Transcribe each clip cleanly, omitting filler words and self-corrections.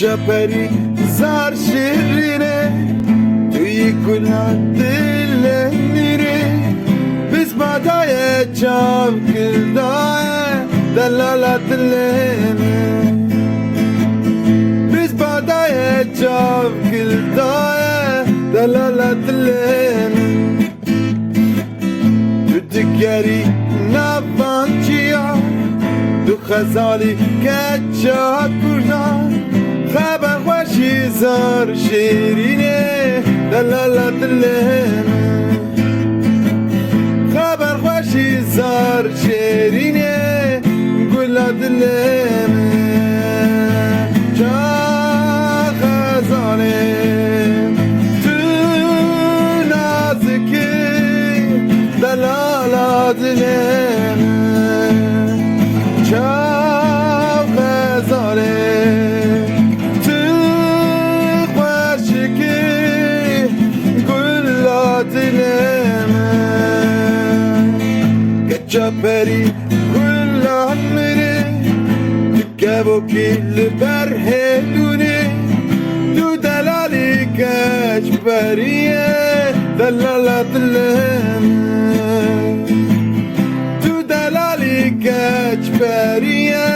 Çaperi zar şirine Tüyü kula dillenire Biz badaya çav kıldaya Delala dillene Biz badaya çav kıldaya Delala dillene Tüdükeri navanciya Du khazali kachat kurna خبر خوشی زار شیرینه دلالا دلمه خبر خوشی زار شیرینه گلا دلمه جا خزانه تو نازکی دلالا دلمه جا خزانه Çaperi kulla hamre Tükkevo kil berhedune Tu delali keçperiye Delala dilleme Tu delali keçperiye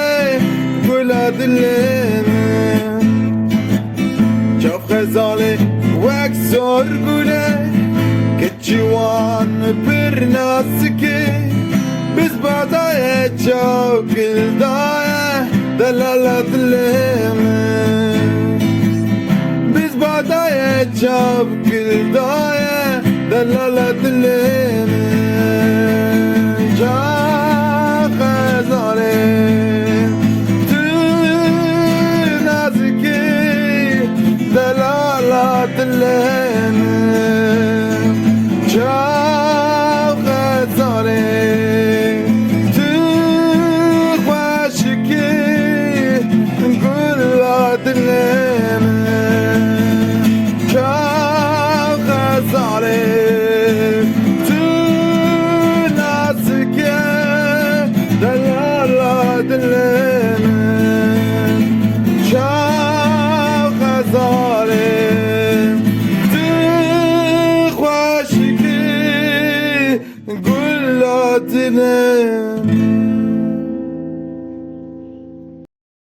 Kulla dilleme Çaf khezale vek sorgune Keçiwan bir nasike Biz badaya çok gıldaya Delala dilleme Biz badaya çok gıldaya Delala dilleme